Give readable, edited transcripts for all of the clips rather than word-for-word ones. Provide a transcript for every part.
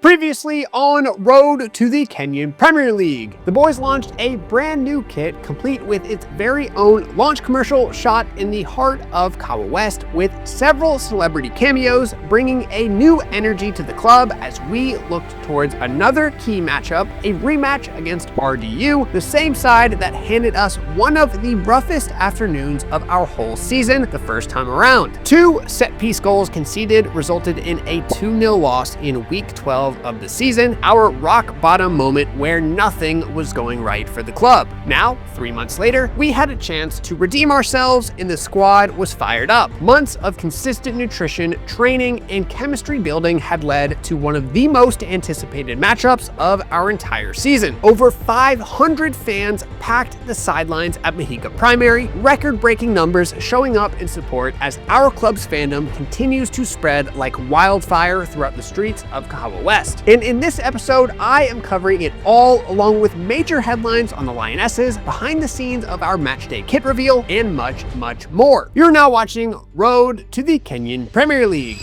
Previously on Road to the Kenyan Premier League, the boys launched a brand new kit complete with its very own launch commercial shot in the heart of Kahawa West, with several celebrity cameos bringing a new energy to the club as we looked towards another key matchup, a rematch against RDU, the same side that handed us one of the roughest afternoons of our whole season the first time around. 2 set-piece goals conceded resulted in a 2-0 loss in week 12 of the season, our rock bottom moment where nothing was going right for the club. Now, 3 months later, we had a chance to redeem ourselves and the squad was fired up. Months of consistent nutrition, training, and chemistry building had led to one of the most anticipated matchups of our entire season. Over 500 fans packed the sidelines at Mahiga Primary, record-breaking numbers showing up in support as our club's fandom continues to spread like wildfire throughout the streets of Kahawa West. And in this episode, I am covering it all along with major headlines on the Lionesses, behind the scenes of our matchday kit reveal, and much, much more. You're now watching Road to the Kenyan Premier League.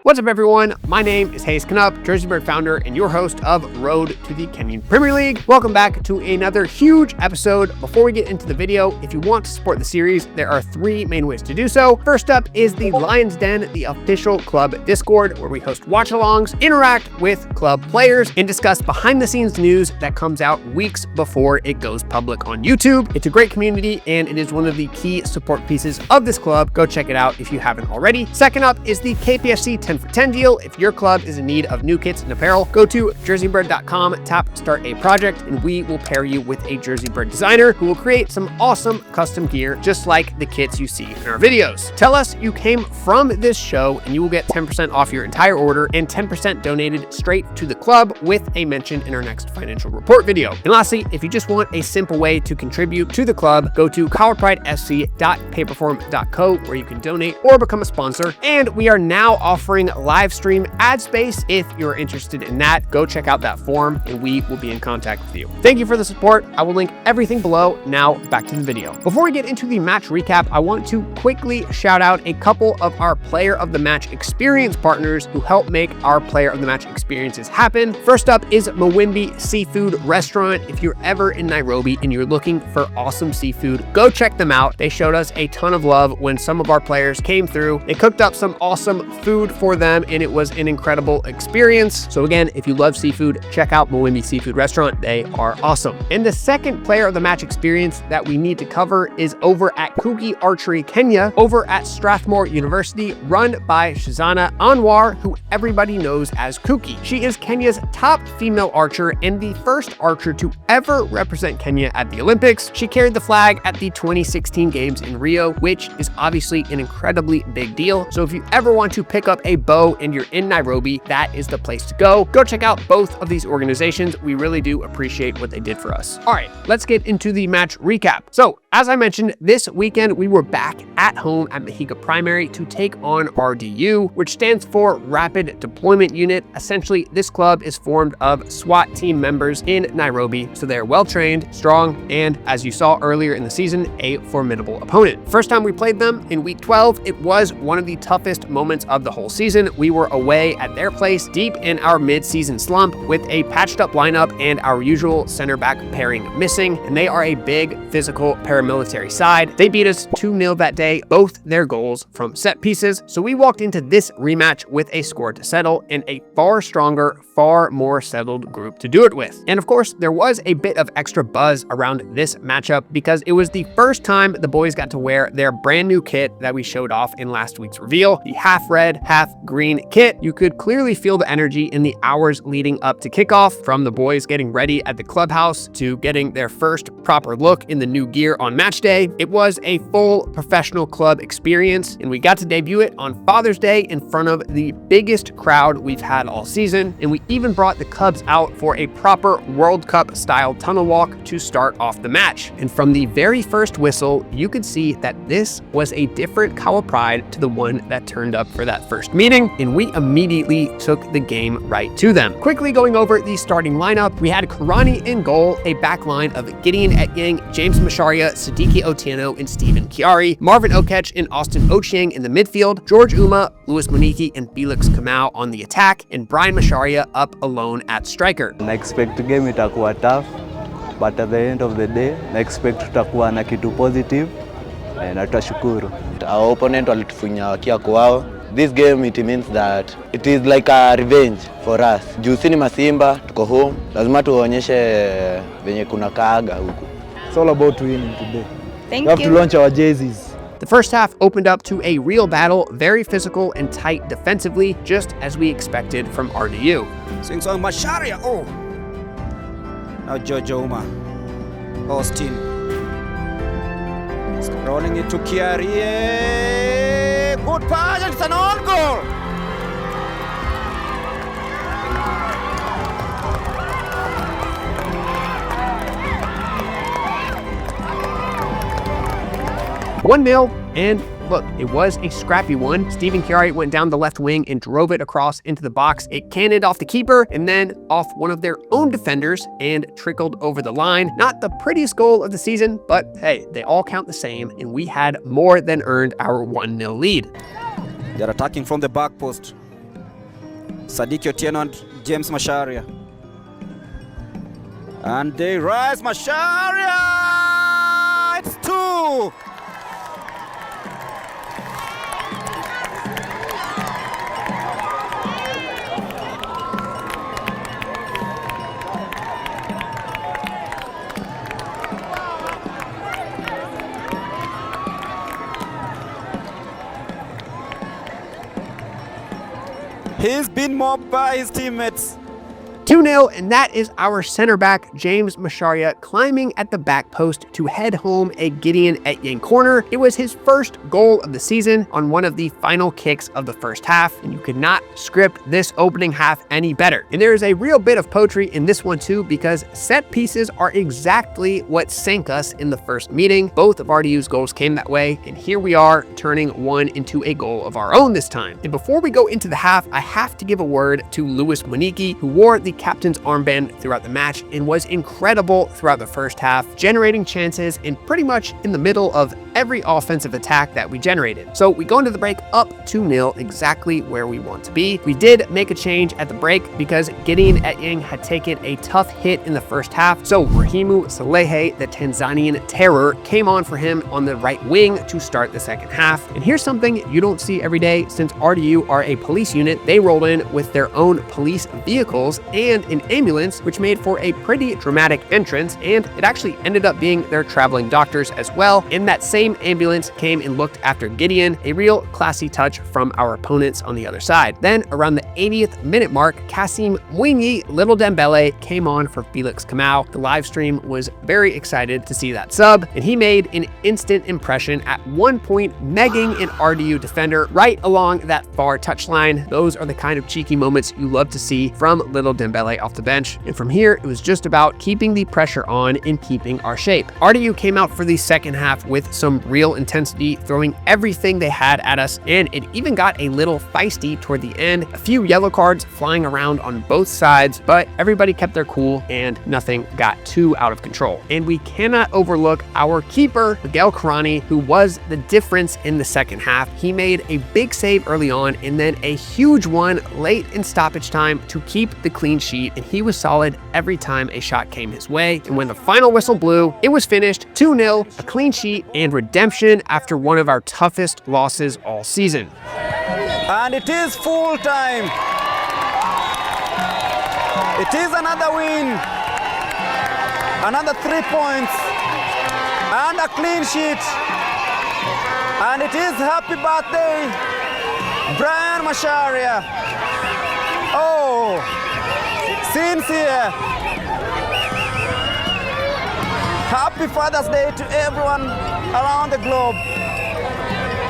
What's up, everyone? My name is Hayes Knupp, JerseyBird founder and your host of Road to the Kenyan Premier League. Welcome back to another huge episode. Before we get into the video, if you want to support the series, there are 3 main ways to do so. First up is the Lions Den, the official club Discord, where we host watch-alongs, interact with club players, and discuss behind-the-scenes news that comes out weeks before it goes public on YouTube. It's a great community, and it is one of the key support pieces of this club. Go check it out if you haven't already. Second up is the KPFC 10 for 10 deal. If your club is in need of new kits and apparel, go to JerseyBird.com, tap start a project, and we will pair you with a JerseyBird designer who will create some awesome custom gear just like the kits you see in our videos. Tell us you came from this show and you will get 10% off your entire order and 10% donated straight to the club with a mention in our next financial report video. And lastly, if you just want a simple way to contribute to the club, go to KahawaPrideFC.paperform.co where you can donate or become a sponsor. And we are now offering live stream ad space. If you're interested in that, go check out that form and we will be in contact with you. Thank you for the support. I will link everything below. Now back to the video. Before we get into the match recap, I want to quickly shout out a couple of our player of the match experience partners who help make our player of the match experiences happen. First up is Mwimbi Seafood Restaurant. If you're ever in Nairobi and you're looking for awesome seafood, go check them out. They showed us a ton of love when some of our players came through. They cooked up some awesome food for them and it was an incredible experience. So again, if you love seafood, check out Mwimbi Seafood Restaurant. They are awesome. And the second player of the match experience that we need to cover is over at Kuki Archery Kenya, over at Strathmore University, run by Shazana Anwar, who everybody knows as Kuki. She is Kenya's top female archer and the first archer to ever represent Kenya at the Olympics. She carried the flag at the 2016 Games in Rio, which is obviously an incredibly big deal. So if you ever want to pick up a bow and you're in Nairobi, that is the place to go. Go check out both of these organizations. We really do appreciate what they did for us. All right, let's get into the match recap. So as I mentioned, this weekend we were back at home at Mahiga Primary to take on RDU, which stands for Rapid Deployment Unit. Essentially, this club is formed of SWAT team members in Nairobi, so they're well-trained, strong, and as you saw earlier in the season, a formidable opponent. First time we played them in week 12, it was one of the toughest moments of the whole season. We were away at their place, deep in our mid-season slump, with a patched-up lineup and our usual center back pairing missing, and they are a big, physical, paramilitary side. They beat us 2-0 that day, both their goals from set pieces, so we walked into this rematch with a score to settle and a far stronger, far more settled group to do it with. And of course, there was a bit of extra buzz around this matchup because it was the first time the boys got to wear their brand new kit that we showed off in last week's reveal, the half red, half green kit. You could clearly feel the energy in the hours leading up to kickoff, from the boys getting ready at the clubhouse to getting their first proper look in the new gear on match day. It was a full professional club experience, and we got to debut it on Father's Day in front of the biggest crowd we've had all season, and we even brought the Cubs out for a proper World Cup style tunnel walk to start off the match. And from the very first whistle, you could see that this was a different Kahawa Pride to the one that turned up for that first meeting. meeting, and we immediately took the game right to them. Quickly going over the starting lineup, we had Karani in goal, a back line of Gideon Etyeng, James Macharia, Sidiki Otieno, and Stephen Chiari, Marvin Okech and Austin Ochieng in the midfield, George Uma, Louis Muniki, and Felix Kamau on the attack, and Brian Macharia up alone at striker. I expect the game itakuwa tough, but at the end of the day, I expect tutakuwa na kitu positive na tutashukuru. Our opponent walitufunya wakia kwao. This game it means that it is like a revenge for us. Juu sisi ni Masimba, tuko home, lazima tuonyeshe venye kuna kaaga huku. It's all about winning today. Thank we have to launch our jerseys. The first half opened up to a real battle, very physical and tight defensively, just as we expected from RDU. Swings on Macharia. Oh. Now Jojo Uma. Austin. Rolling it to Chiari. Good pass, and it's an own goal. One 0, and look, it was a scrappy one. Stephen Chiari went down the left wing and drove it across into the box. It cannoned off the keeper and then off one of their own defenders and trickled over the line. Not the prettiest goal of the season, but hey, they all count the same, and we had more than earned our 1-0 lead. They're attacking from the back post. Sidiki Otieno and James Macharia. And they rise, Macharia! It's 2! He's been mobbed by his teammates. 2-0, and that is our center back, James Macharia, climbing at the back post to head home a Gideon Etyeng corner. It was his first goal of the season on one of the final kicks of the first half, and you could not script this opening half any better. And there is a real bit of poetry in this one too, because set pieces are exactly what sank us in the first meeting. Both of RDU's goals came that way, and here we are turning one into a goal of our own this time. And before we go into the half, I have to give a word to Louis Muniki, who wore the captain's armband throughout the match and was incredible throughout the first half, generating chances and pretty much in the middle of every offensive attack that we generated. So we go into the break up 2-0, exactly where we want to be. We did make a change at the break because Gideon Etyeng had taken a tough hit in the first half. So Rahimu Salehe, the Tanzanian terror, came on for him on the right wing to start the second half. And here's something you don't see every day. Since RDU are a police unit, they rolled in with their own police vehicles and an ambulance, which made for a pretty dramatic entrance, and it actually ended up being their traveling doctors as well. And that same ambulance came and looked after Gideon, a real classy touch from our opponents on the other side. Then around the 80th minute mark, Kasim Mwinyi Little Dembele came on for Felix Kamau. The live stream was very excited to see that sub, and he made an instant impression, at one point megging an RDU defender right along that far touchline. Those are the kind of cheeky moments you love to see from Little Dembele off the bench. And from here, it was just about keeping the pressure on and keeping our shape. RDU came out for the second half with some real intensity, throwing everything they had at us, and it even got a little feisty toward the end. A few yellow cards flying around on both sides, but everybody kept their cool and nothing got too out of control. And we cannot overlook our keeper, Miguel Karani, who was the difference in the second half. He made a big save early on and then a huge one late in stoppage time to keep the clean sheet, and he was solid every time a shot came his way. And when the final whistle blew, it was finished 2-0, a clean sheet and redemption after one of our toughest losses all season. And it is full time. It is another win, another 3 points, and a clean sheet. And it is happy birthday, Brian Macharia. Oh, sincere. Happy Father's Day to everyone around the globe.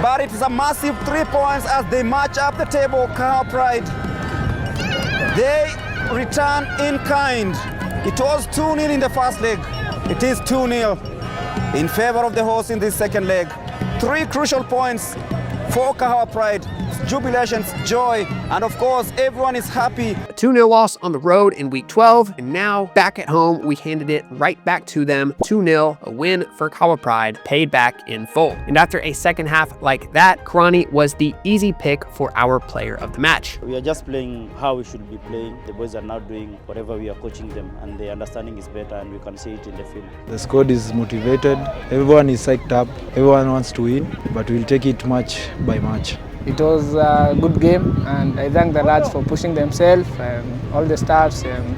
But it is a massive 3 points as they march up the table, Kahawa Pride. They return in kind. It was 2-0 in the first leg. It is 2-0 in favor of the host in this second leg. 3 crucial points for Kahawa Pride. jubilations, joy, and of course, everyone is happy. A 2-0 loss on the road in week 12, and now back at home, we handed it right back to them. 2-0, a win for Kahawa Pride, paid back in full. And after a second half like that, Karani was the easy pick for our player of the match. We are just playing how we should be playing. The boys are now doing whatever we are coaching them, and the understanding is better, and we can see it in the field. The squad is motivated, everyone is psyched up, everyone wants to win, but we'll take it match by match. It was a good game, and I thank the lads for pushing themselves and all the staffs, and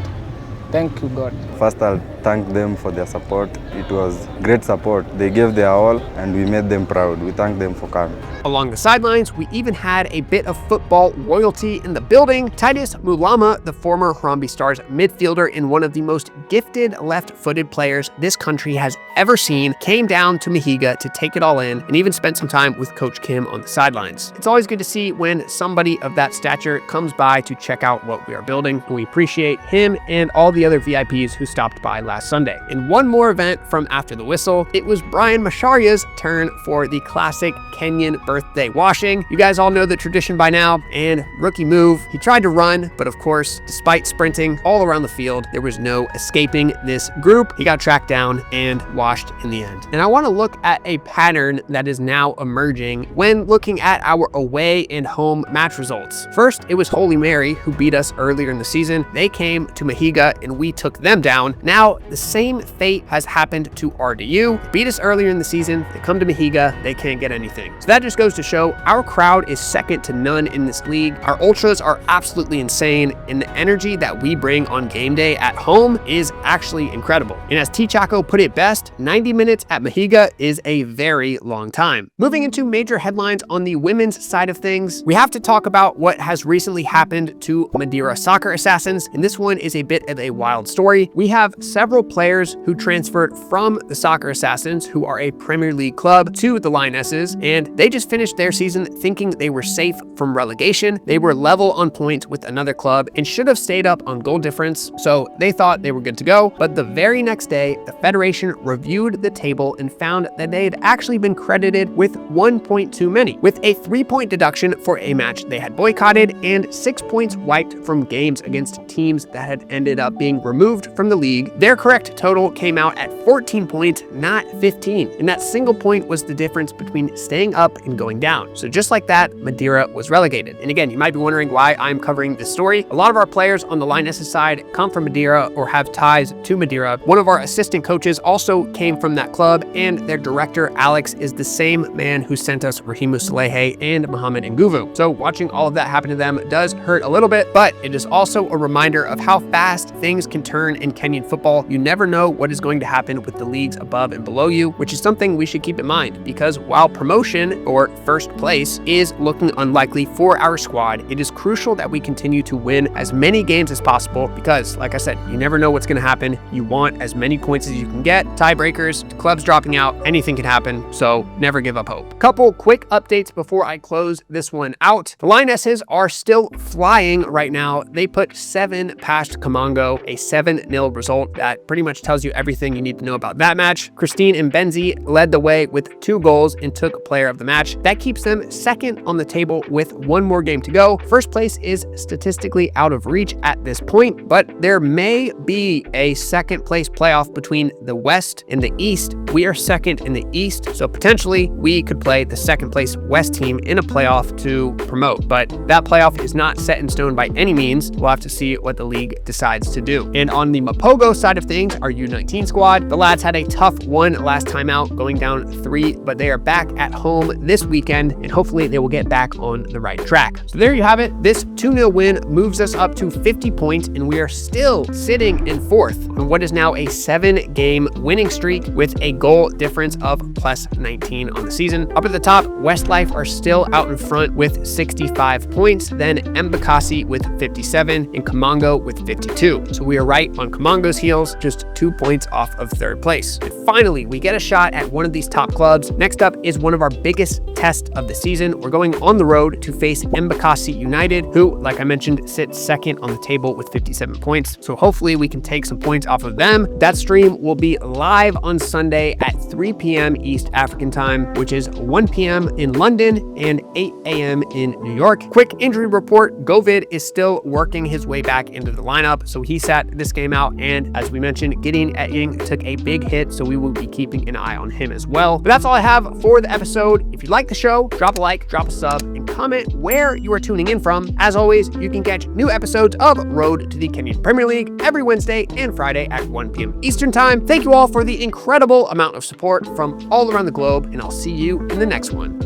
thank you God. First, I'll thank them for their support. It was great support. They gave their all and we made them proud. We thank them for coming. Along the sidelines, we even had a bit of football royalty in the building. Titus Mulama, the former Harambee Stars midfielder and one of the most gifted left-footed players this country has ever seen, came down to Mahiga to take it all in and even spent some time with Coach Kim on the sidelines. It's always good to see when somebody of that stature comes by to check out what we are building, and we appreciate him and all the other VIPs who stopped by last Sunday. In one more event from after the whistle, it was Brian Masharia's turn for the classic Kenyan birthday washing. You guys all know the tradition by now, and rookie move, he tried to run, but of course, despite sprinting all around the field, there was no escaping this group. He got tracked down and washed in the end. And I want to look at a pattern that is now emerging when looking at our away and home match results. First, it was Holy Mary who beat us earlier in the season. They came to Mahiga and we took them down. Now, the same fate has happened to RDU. Beat us earlier in the season, they come to Mahiga, they can't get anything. So that just goes to show our crowd is second to none in this league. Our ultras are absolutely insane, and the energy that we bring on game day at home is actually incredible. And as T. Chaco put it best, 90 minutes at Mahiga is a very long time. Moving into major headlines on the women's side of things, we have to talk about what has recently happened to Madeira Soccer Assassins, and this one is a bit of a wild story. We have several players who transferred from the Soccer Assassins, who are a Premier League club, to the Lionesses, and they just finished their season thinking they were safe from relegation. They were level on points with another club and should have stayed up on goal difference, so they thought they were good to go. But the very next day, the Federation reviewed the table and found that they had actually been credited with 1 point too many, with a 3-point deduction for a match they had boycotted and 6 points wiped from games against teams that had ended up being removed from the league. Their correct total came out at 14 points, not 15, and that single point was the difference between staying up and going down. So just like that, Madeira was relegated. And again, you might be wondering why I'm covering this story. A lot of our players on the Lionesses side come from Madeira or have ties to Madeira. One of our assistant coaches also came from that club, and their director, Alex, is the same man who sent us Rahimu Salehe and Mohamed Nguvu. So watching all of that happen to them does hurt a little bit, but it is also a reminder of how fast things can turn in Kenyan football. You never know what is going to happen with the leagues above and below you, which is something we should keep in mind, because while promotion or first place is looking unlikely for our squad, it is crucial that we continue to win as many games as possible because, like I said, you never know what's going to happen. You want as many points as you can get. Tiebreakers, clubs dropping out, anything can happen, so never give up hope. Couple quick updates before I close this one out. The Lionesses are still flying right now. They put 7 past Kamongo, a 7-0 result that pretty much tells you everything you need to know about that match. Christine Mbenzi led the way with 2 goals and took player of the match. That keeps them second on the table with 1 more game to go. First place is statistically out of reach at this point, but there may be a second place playoff between the West and the East. We are second in the East, so potentially we could play the second place West team in a playoff to promote, but that playoff is not set in stone by any means. We'll have to see what the league decides to do. And on the Mapogo side of things, our U19 squad, the lads had a tough one last time out, going down 3, but they are back at home this weekend, and hopefully they will get back on the right track. So there you have it. This 2-0 win moves us up to 50 points, and we are still sitting in 4th on what is now a 7-game winning streak with a goal difference of plus 19 on the season. Up at the top, Westlife are still out in front with 65 points, then Mbakasi with 57 and Kamongo with 52. So we are right on Kamongo's heels, just 2 points off of 3rd place. And finally, we get a shot at one of these top clubs. Next up is one of our biggest tests of the season. We're going on the road to face Mbakasi United, who, like I mentioned, sits second on the table with 57 points. So hopefully we can take some points off of them. That stream will be live on Sunday Sunday at 3 p.m. East African time, which is 1 p.m. in London and 8 a.m. in New York. Quick injury report, Govid is still working his way back into the lineup, so he sat this game out, and as we mentioned, Gideon Etting took a big hit, so we will be keeping an eye on him as well. But that's all I have for the episode. If you like the show, drop a like, drop a sub, and comment where you are tuning in from. As always, you can catch new episodes of Road to the Kenyan Premier League every Wednesday and Friday at 1 p.m. Eastern Time. Thank you all for the incredible amount of support from all around the globe, and I'll see you in the next one.